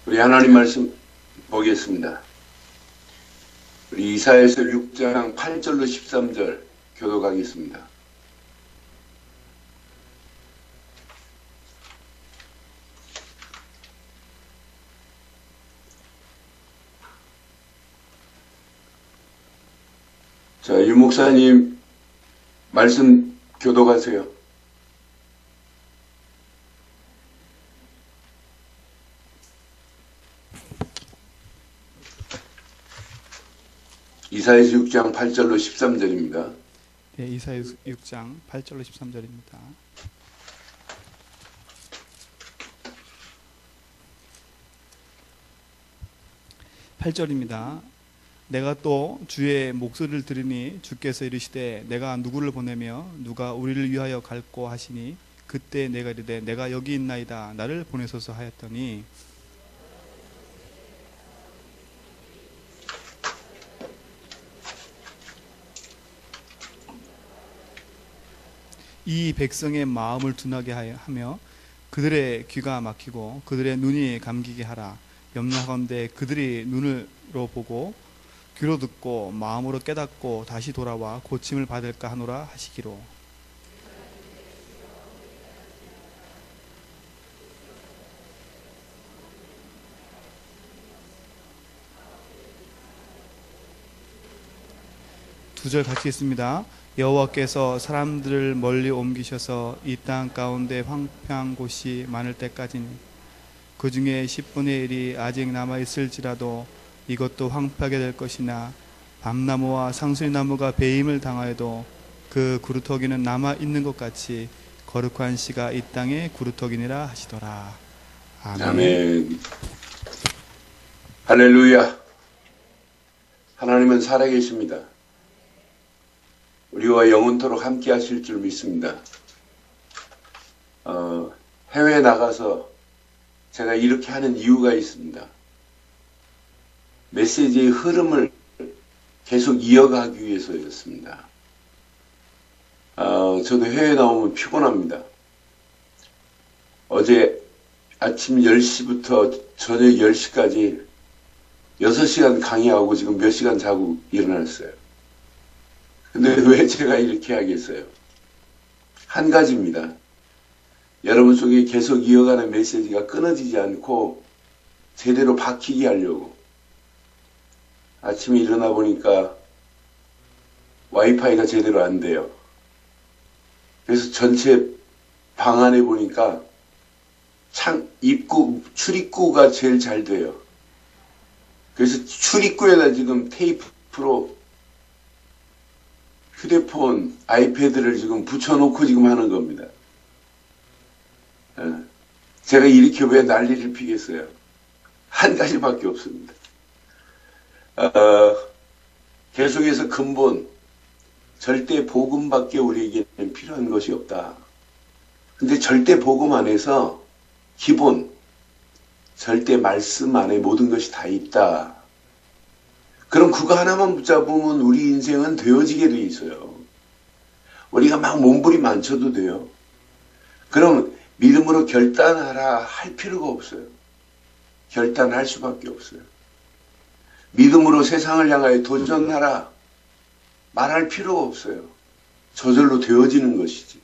우리 하나님 말씀 보겠습니다. 우리 이사야서 6장 8절로 13절 교독하겠습니다. 자, 유 목사님 말씀 교독하세요. 이사야서 6장 8절로 13절입니다. 네, 이사야서 6장 8절로 13절입니다. (8절입니다) 내가 또 주의 목소리를 들으니 주께서 이르시되 내가 누구를 보내며 누가 우리를 위하여 갈꼬 하시니 그때 내가 이르되 내가 여기 있나이다 나를 보내소서 하였더니 이 백성의 마음을 둔하게 하며 그들의 귀가 막히고 그들의 눈이 감기게 하라. 염려하건대 그들이 눈으로 보고 귀로 듣고 마음으로 깨닫고 다시 돌아와 고침을 받을까 하노라 하시기로. 두 절 같이 읽습니다. 여호와께서 사람들을 멀리 옮기셔서 이 땅 가운데 황폐한 곳이 많을 때까지는 그 중에 10분의 1이 아직 남아있을지라도 이것도 황폐하게 될 것이나 밤나무와 상수리나무가 배임을 당하여도 그 구루터기는 남아있는 것 같이 거룩한 씨가 이 땅에 구루터기니라 하시더라. 아멘. 아멘. 할렐루야. 하나님은 살아계십니다. 우리와 영원토록 함께 하실 줄 믿습니다. 해외에 나가서 제가 이렇게 하는 이유가 있습니다. 메시지의 흐름을 계속 이어가기 위해서였습니다. 저도 해외에 나오면 피곤합니다. 어제 아침 10시부터 저녁 10시까지 6시간 강의하고 지금 몇 시간 자고 일어났어요. 근데 왜 제가 이렇게 하겠어요? 한 가지입니다. 여러분 속에 계속 이어가는 메시지가 끊어지지 않고 제대로 박히게 하려고. 아침에 일어나 보니까 와이파이가 제대로 안 돼요. 그래서 전체 방 안에 보니까 출입구가 제일 잘 돼요. 그래서 출입구에다 지금 테이프로 휴대폰, 아이패드를 지금 붙여놓고 지금 하는 겁니다. 제가 이렇게 왜 난리를 피겠어요? 한 가지밖에 없습니다. 계속해서 근본, 절대 복음밖에 우리에게는 필요한 것이 없다. 근데 절대 복음 안에서 기본, 절대 말씀 안에 모든 것이 다 있다. 그럼 그거 하나만 붙잡으면 우리 인생은 되어지게 돼 있어요. 우리가 막 몸부림 안 쳐도 돼요. 그럼 믿음으로 결단하라 할 필요가 없어요. 결단할 수밖에 없어요. 믿음으로 세상을 향하여 도전하라 말할 필요가 없어요. 저절로 되어지는 것이지.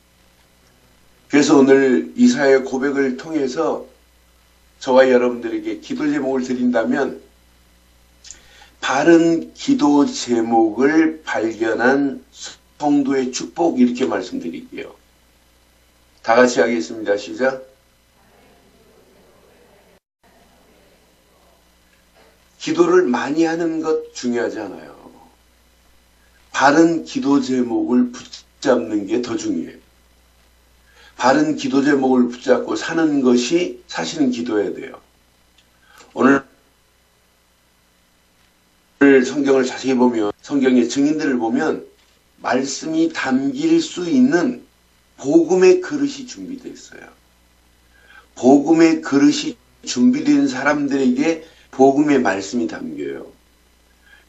그래서 오늘 이사야의 고백을 통해서 저와 여러분들에게 기도 제목을 드린다면 바른 기도 제목을 발견한 성도의 축복 이렇게 말씀드릴게요. 다 같이 하겠습니다. 시작. 기도를 많이 하는 것 중요하지 않아요. 바른 기도 제목을 붙잡는 게 더 중요해요. 바른 기도 제목을 붙잡고 사는 것이 사실은 기도해야 돼요. 오늘 성경을 자세히 보면 성경의 증인들을 보면 말씀이 담길 수 있는 복음의 그릇이 준비되어 있어요. 복음의 그릇이 준비된 사람들에게 복음의 말씀이 담겨요.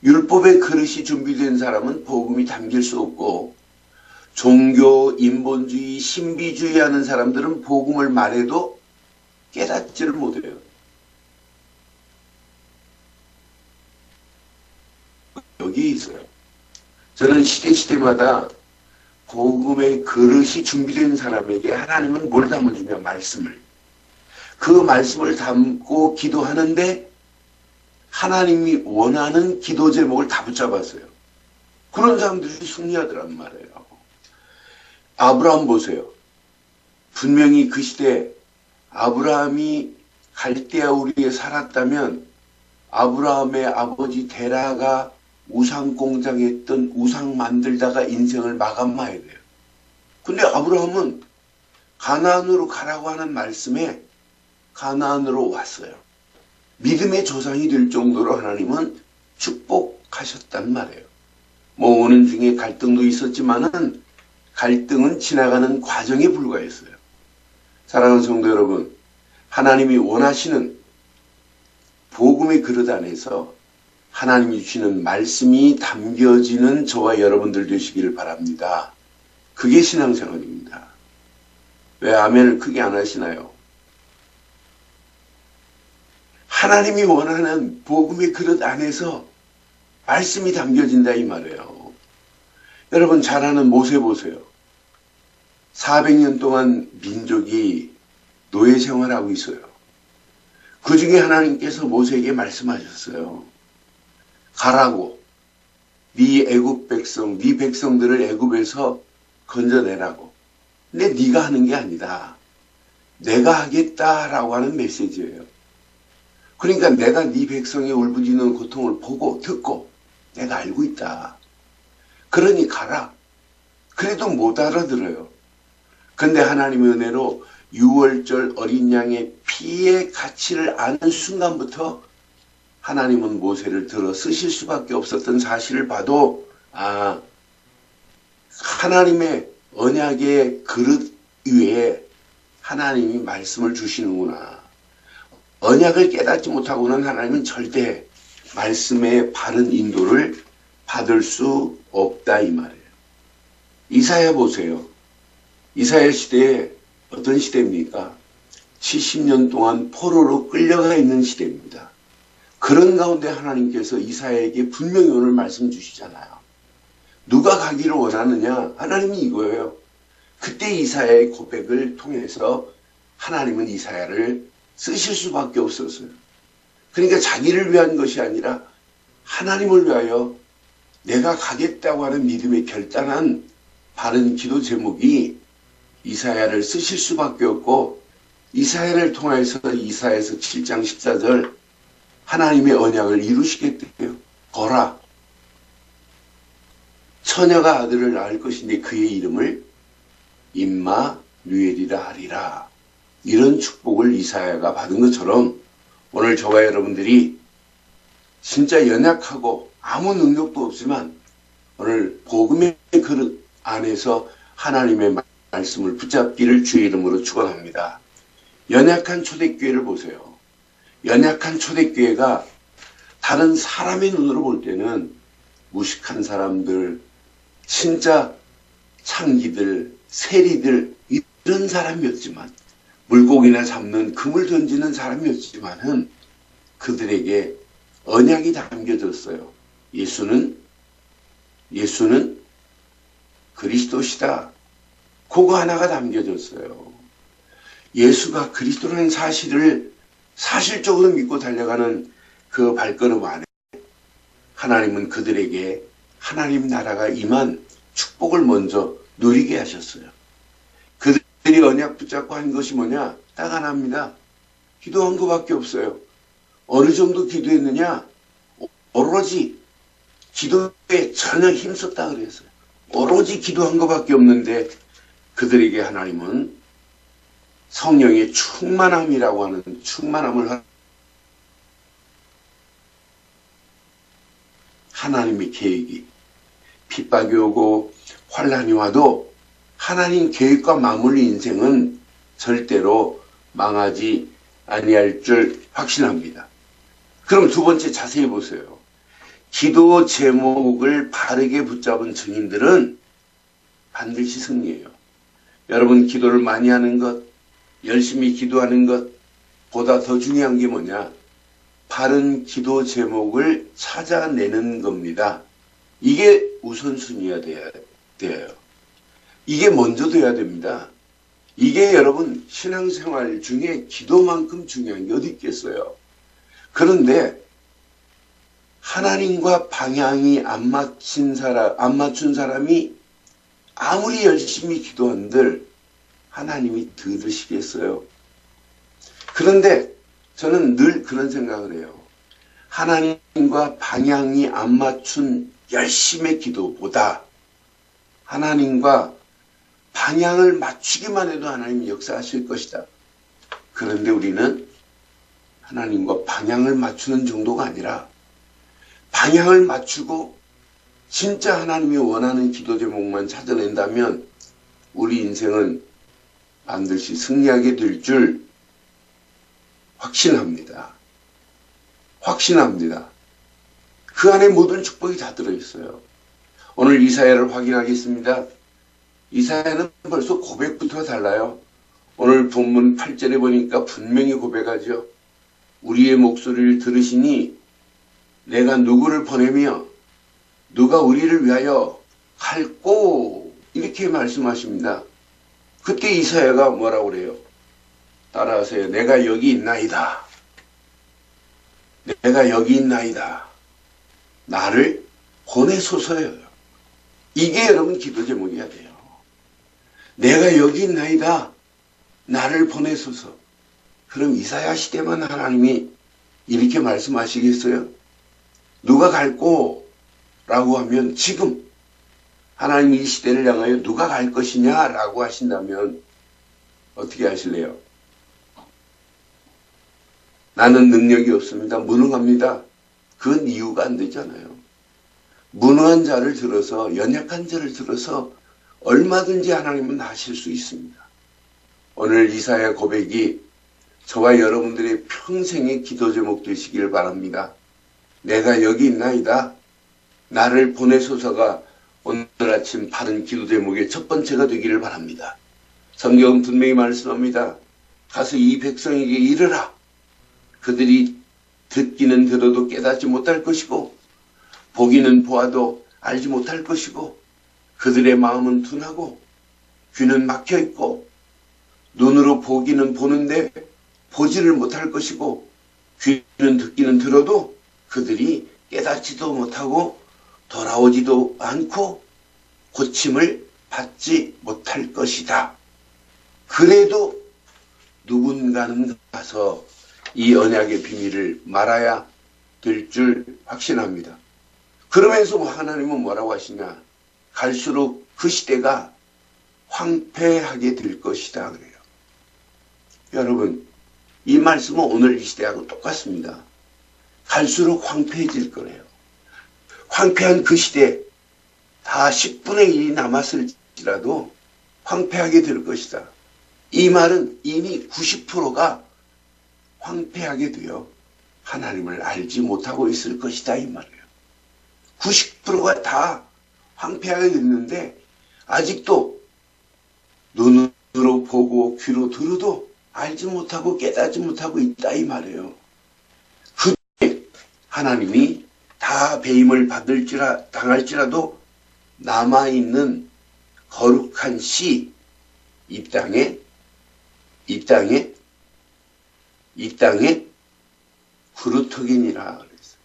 율법의 그릇이 준비된 사람은 복음이 담길 수 없고 종교, 인본주의, 신비주의 하는 사람들은 복음을 말해도 깨닫지를 못해요. 여기에 있어요. 저는 시대마다 복음의 그릇이 준비된 사람에게 하나님은 뭘 담아주냐? 말씀을. 그 말씀을 담고 기도하는데 하나님이 원하는 기도 제목을 다 붙잡았어요. 그런 사람들이 승리하더란 말이에요. 아브라함 보세요. 분명히 그 시대에 아브라함이 갈대아 우리에 살았다면 아브라함의 아버지 데라가 우상 공장했던 우상 만들다가 인생을 마감해야 돼요. 근데 아브라함은 가나안으로 가라고 하는 말씀에 가나안으로 왔어요. 믿음의 조상이 될 정도로 하나님은 축복하셨단 말이에요. 뭐 오는 중에 갈등도 있었지만은 갈등은 지나가는 과정에 불과했어요. 사랑하는 성도 여러분, 하나님이 원하시는 복음의 그릇 안에서 하나님이 주시는 말씀이 담겨지는 저와 여러분들 되시기를 바랍니다. 그게 신앙생활입니다. 왜 아멘을 크게 안 하시나요? 하나님이 원하는 복음의 그릇 안에서 말씀이 담겨진다 이 말이에요. 여러분 잘 아는 모세 보세요. 400년 동안 민족이 노예 생활하고 있어요. 그 중에 하나님께서 모세에게 말씀하셨어요. 가라고. 네 애굽 백성, 네 백성들을 애굽에서 건져내라고. 근데 네가 하는 게 아니다. 내가 하겠다라고 하는 메시지예요. 그러니까 내가 네 백성의 울부짖는 고통을 보고 듣고 내가 알고 있다. 그러니 가라. 그래도 못 알아들어요. 근데 하나님의 은혜로 6월절 어린 양의 피의 가치를 아는 순간부터 하나님은 모세를 들어 쓰실 수밖에 없었던 사실을 봐도 하나님의 언약의 그릇 위에 하나님이 말씀을 주시는구나. 언약을 깨닫지 못하고는 하나님은 절대 말씀의 바른 인도를 받을 수 없다 이 말이에요. 이사야 보세요. 이사야 시대에 어떤 시대입니까? 70년 동안 포로로 끌려가 있는 시대입니다. 그런 가운데 하나님께서 이사야에게 분명히 오늘 말씀 주시잖아요. 누가 가기를 원하느냐? 하나님이 이거예요. 그때 이사야의 고백을 통해서 하나님은 이사야를 쓰실 수밖에 없었어요. 그러니까 자기를 위한 것이 아니라 하나님을 위하여 내가 가겠다고 하는 믿음의 결단한 바른 기도 제목이 이사야를 쓰실 수밖에 없고 이사야를 통해서 이사야에서 7장 14절 하나님의 언약을 이루시겠대요. 거라. 처녀가 아들을 낳을 것인데 그의 이름을 임마누엘이라 하리라. 이런 축복을 이사야가 받은 것처럼 오늘 저와 여러분들이 진짜 연약하고 아무 능력도 없지만 오늘 복음의 그릇 안에서 하나님의 말씀을 붙잡기를 주의 이름으로 축원합니다. 연약한 초대교회를 보세요. 연약한 초대교회가 다른 사람의 눈으로 볼 때는 무식한 사람들, 진짜 창기들, 세리들 이런 사람이었지만 물고기나 잡는 금을 던지는 사람이었지만은 그들에게 언약이 담겨졌어요. 예수는 그리스도시다. 그거 하나가 담겨졌어요. 예수가 그리스도라는 사실을 사실적으로 믿고 달려가는 그 발걸음 안에 하나님은 그들에게 하나님 나라가 임한 축복을 먼저 누리게 하셨어요. 그들이 언약 붙잡고 한 것이 뭐냐? 딱 하나입니다. 기도한 것밖에 없어요. 어느 정도 기도했느냐? 오로지 기도에 전혀 힘썼다 그랬어요. 오로지 기도한 것밖에 없는데 그들에게 하나님은 성령의 충만함이라고 하는 충만함을 하나님의 계획이 핍박이 오고 환란이 와도 하나님 계획과 맞물린 인생은 절대로 망하지 아니할 줄 확신합니다. 그럼 두 번째 자세히 보세요. 기도 제목을 바르게 붙잡은 증인들은 반드시 승리해요. 여러분 기도를 많이 하는 것, 열심히 기도하는 것보다 더 중요한 게 뭐냐? 바른 기도 제목을 찾아내는 겁니다. 이게 우선순위가 돼요. 이게 먼저 돼야 됩니다. 이게 여러분 신앙생활 중에 기도만큼 중요한 게 어디 있겠어요. 그런데 하나님과 방향이 안 맞춘 사람이 아무리 열심히 기도한들 하나님이 들으시겠어요. 그런데 저는 늘 그런 생각을 해요. 하나님과 방향이 안 맞춘 열심의 기도보다 하나님과 방향을 맞추기만 해도 하나님이 역사하실 것이다. 그런데 우리는 하나님과 방향을 맞추는 정도가 아니라 방향을 맞추고 진짜 하나님이 원하는 기도 제목만 찾아낸다면 우리 인생은 반드시 승리하게 될 줄 확신합니다. 확신합니다. 그 안에 모든 축복이 다 들어있어요. 오늘 이사야를 확인하겠습니다. 이사야는 벌써 고백부터 달라요. 오늘 본문 8절에 보니까 분명히 고백하죠. 우리의 목소리를 들으시니 내가 누구를 보내며 누가 우리를 위하여 갈꼬 이렇게 말씀하십니다. 그때 이사야가 뭐라고 그래요? 따라하세요. 내가 여기 있나이다. 내가 여기 있나이다. 나를 보내소서요. 이게 여러분 기도 제목이야 돼요. 내가 여기 있나이다. 나를 보내소서. 그럼 이사야 시대만 하나님이 이렇게 말씀하시겠어요? 누가 갈꼬? 라고 하면 지금 하나님이 이 시대를 향하여 누가 갈 것이냐? 라고 하신다면 어떻게 하실래요? 나는 능력이 없습니다. 무능합니다. 그건 이유가 안 되잖아요. 무능한 자를 들어서 연약한 자를 들어서 얼마든지 하나님은 하실 수 있습니다. 오늘 이사야 고백이 저와 여러분들의 평생의 기도 제목 되시길 바랍니다. 내가 여기 있나이다. 나를 보내소서가 오늘 아침 바른 기도 제목의 첫 번째가 되기를 바랍니다. 성경은 분명히 말씀합니다. 가서 이 백성에게 이르라. 그들이 듣기는 들어도 깨닫지 못할 것이고 보기는 보아도 알지 못할 것이고 그들의 마음은 둔하고 귀는 막혀있고 눈으로 보기는 보는데 보지를 못할 것이고 귀는 듣기는 들어도 그들이 깨닫지도 못하고 돌아오지도 않고 고침을 받지 못할 것이다. 그래도 누군가는 가서 이 언약의 비밀을 말아야 될 줄 확신합니다. 그러면서 하나님은 뭐라고 하시냐? 갈수록 그 시대가 황폐하게 될 것이다 그래요. 여러분, 이 말씀은 오늘 이 시대하고 똑같습니다. 갈수록 황폐해질 거래요. 황폐한 그 시대 다 10분의 1이 남았을지라도 황폐하게 될 것이다. 이 말은 이미 90%가 황폐하게 되어 하나님을 알지 못하고 있을 것이다 이 말이에요. 90%가 다 황폐하게 됐는데 아직도 눈으로 보고 귀로 들어도 알지 못하고 깨닫지 못하고 있다 이 말이에요. 그때 하나님이 다 배임을 당할지라도 남아있는 거룩한 씨, 이 땅에 그루터기니라 그랬어요.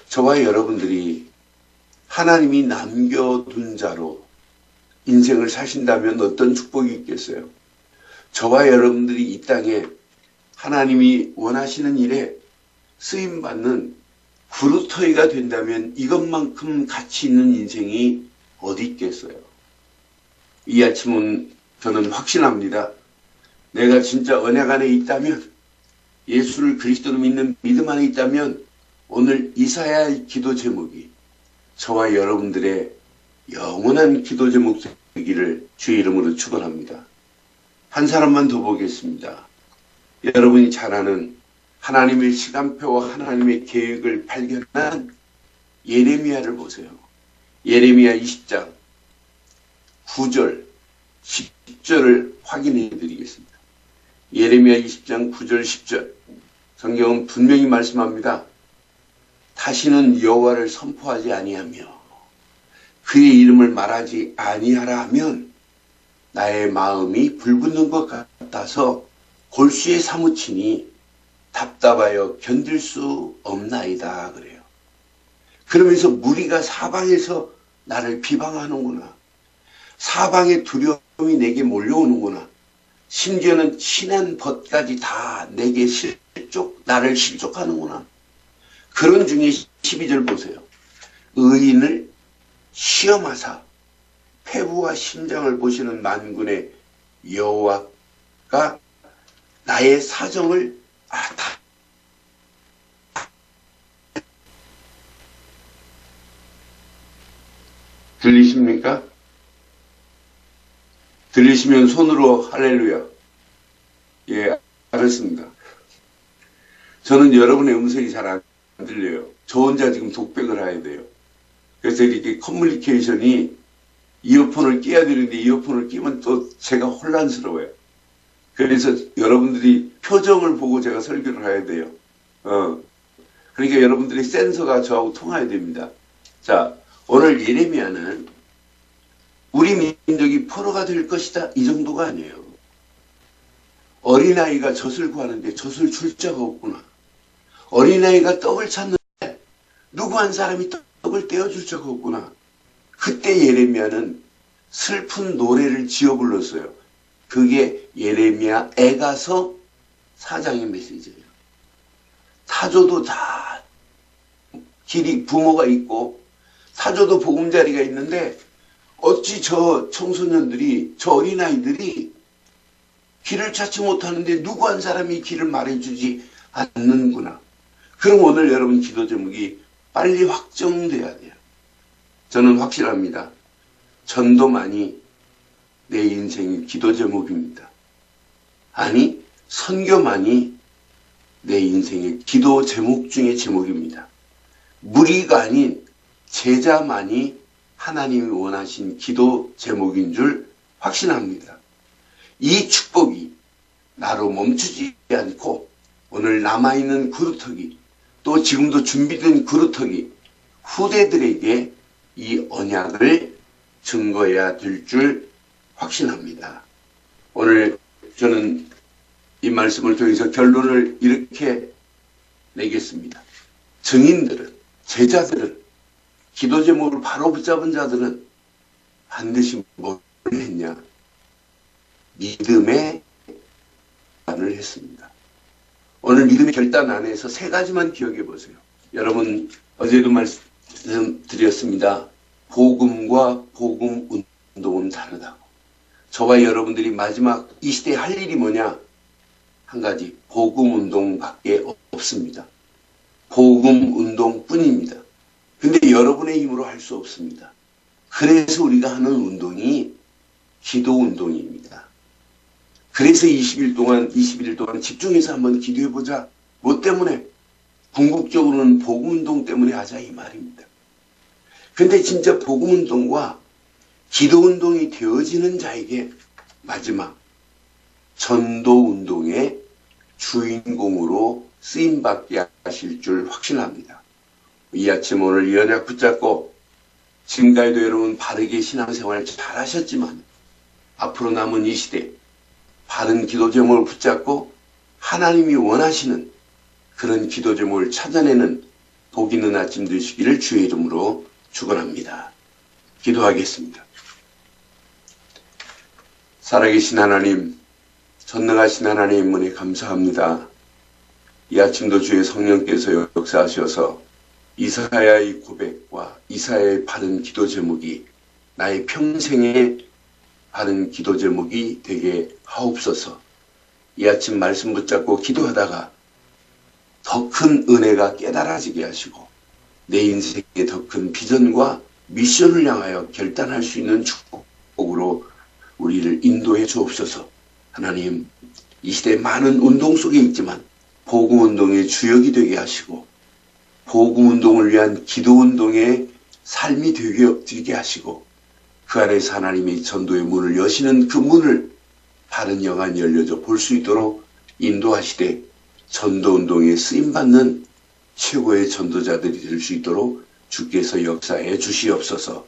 저와 여러분들이 하나님이 남겨둔 자로 인생을 사신다면 어떤 축복이 있겠어요? 저와 여러분들이 이 땅에 하나님이 원하시는 일에 쓰임받는 그루터기가 된다면 이것만큼 가치 있는 인생이 어디 있겠어요? 이 아침은 저는 확신합니다. 내가 진짜 언약 안에 있다면, 예수를 그리스도로 믿는 믿음 안에 있다면 오늘 이사야의 기도 제목이 저와 여러분들의 영원한 기도 제목 되기를 주의 이름으로 축원합니다. 한 사람만 더 보겠습니다. 여러분이 잘 아는 하나님의 시간표와 하나님의 계획을 발견한 예레미야를 보세요. 예레미야 20장 9절 10절을 확인해 드리겠습니다. 예레미야 20장 9절 10절 성경은 분명히 말씀합니다. 다시는 여호와를 선포하지 아니하며 그의 이름을 말하지 아니하라 하면 나의 마음이 불붙는 것 같아서 골수에 사무치니 답답하여 견딜 수 없나이다 그래요. 그러면서 무리가 사방에서 나를 비방하는구나. 사방의 두려움이 내게 몰려오는구나. 심지어는 친한 벗까지 다 내게 나를 실족하는구나. 그런 중에 12절 보세요. 의인을 시험하사 폐부와 심장을 보시는 만군의 여호와가 나의 사정을 들리십니까? 들리시면 손으로 할렐루야. 예, 알았습니다. 저는 여러분의 음성이 잘 안 들려요. 저 혼자 지금 독백을 해야 돼요. 그래서 이렇게 커뮤니케이션이 이어폰을 끼야 되는데 이어폰을 끼면 또 제가 혼란스러워요. 그래서 여러분들이 표정을 보고 제가 설교를 해야 돼요. 그러니까 여러분들이 센서가 저하고 통해야 됩니다. 자, 오늘 예레미야는 우리 민족이 포로가 될 것이다 이 정도가 아니에요. 어린아이가 젖을 구하는데 젖을 줄 자가 없구나. 어린아이가 떡을 찾는데 누구 한 사람이 떡을 떼어줄 자가 없구나. 그때 예레미야는 슬픈 노래를 지어 불렀어요. 그게 예레미야 애가서 4장의 메시지예요. 타조도 다 길이 부모가 있고 타조도 보금자리가 있는데 어찌 저 청소년들이 저 어린아이들이 길을 찾지 못하는데 누구 한 사람이 길을 말해주지 않는구나. 그럼 오늘 여러분 기도 제목이 빨리 확정돼야 돼요. 저는 확실합니다. 전도만이 내 인생의 기도 제목입니다. 아니 선교만이 내 인생의 기도 제목 중의 제목입니다. 무리가 아닌 제자만이 하나님이 원하신 기도 제목인 줄 확신합니다. 이 축복이 나로 멈추지 않고 오늘 남아있는 그루터기 또 지금도 준비된 그루터기 후대들에게 이 언약을 증거해야 될 줄 확신합니다. 오늘 저는 이 말씀을 통해서 결론을 이렇게 내겠습니다. 증인들은 제자들은 기도 제목을 바로 붙잡은 자들은 반드시 뭘 했냐? 믿음의 결단을 했습니다. 오늘 믿음의 결단 안에서 세 가지만 기억해 보세요. 여러분 어제도 말씀드렸습니다. 복음과 복음 운동은 다르다고. 저와 여러분들이 마지막 이 시대에 할 일이 뭐냐? 한 가지 복음 운동밖에 없습니다. 복음 운동뿐입니다. 근데 여러분의 힘으로 할 수 없습니다. 그래서 우리가 하는 운동이 기도 운동입니다. 그래서 21일 동안 집중해서 한번 기도해보자. 뭐 때문에? 궁극적으로는 복음운동 때문에 하자 이 말입니다. 근데 진짜 복음운동과 기도운동이 되어지는 자에게 마지막 전도운동의 주인공으로 쓰임받게 하실 줄 확신합니다. 이 아침 오늘 이 언약 붙잡고 지금까지도 여러분 바르게 신앙생활 잘 하셨지만 앞으로 남은 이 시대 바른 기도 제목을 붙잡고 하나님이 원하시는 그런 기도 제목을 찾아내는 복 있는 아침 되시기를 주의 이름으로 축원합니다. 기도하겠습니다. 살아계신 하나님, 전능하신 하나님 은혜 감사합니다. 이 아침도 주의 성령께서 역사하셔서 이사야의 고백과 이사야의 바른 기도 제목이 나의 평생의 바른 기도 제목이 되게 하옵소서. 이 아침 말씀 붙잡고 기도하다가 더 큰 은혜가 깨달아지게 하시고 내 인생에 더 큰 비전과 미션을 향하여 결단할 수 있는 축복으로 우리를 인도해 주옵소서. 하나님, 이 시대 많은 운동 속에 있지만 복음운동의 주역이 되게 하시고 복음운동을 위한 기도운동의 삶이 되게 하시고 그 안에서 하나님이 전도의 문을 여시는 그 문을 바른 영안 열려져 볼 수 있도록 인도하시되 전도운동에 쓰임받는 최고의 전도자들이 될 수 있도록 주께서 역사해 주시옵소서.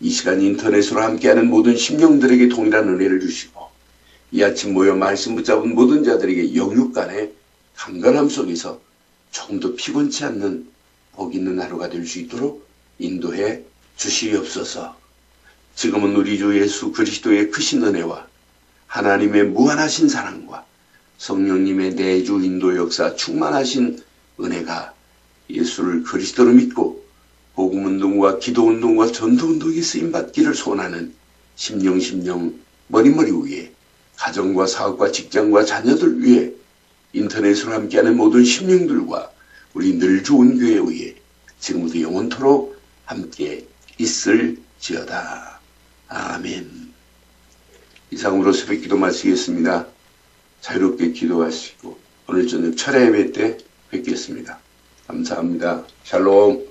이 시간 인터넷으로 함께하는 모든 심령들에게 동일한 은혜를 주시고 이 아침 모여 말씀 붙잡은 모든 자들에게 영육 간의 강건함 속에서 조금 더 피곤치 않는 복 있는 하루가 될 수 있도록 인도해 주시옵소서. 지금은 우리 주 예수 그리스도의 크신 은혜와 하나님의 무한하신 사랑과 성령님의 내주 인도 역사 충만하신 은혜가 예수를 그리스도로 믿고 복음운동과 기도운동과 전도운동에 쓰임받기를 소원하는 심령 머리머리 위에 가정과 사업과 직장과 자녀들 위해 인터넷으로 함께하는 모든 심령들과 우리 늘 좋은 교회 위에 지금부터 영원토록 함께 있을지어다. 아멘. 이상으로 새벽기도 마치겠습니다. 자유롭게 기도하시고 오늘 저녁 철야 예배 때 뵙겠습니다. 감사합니다. 샬롬.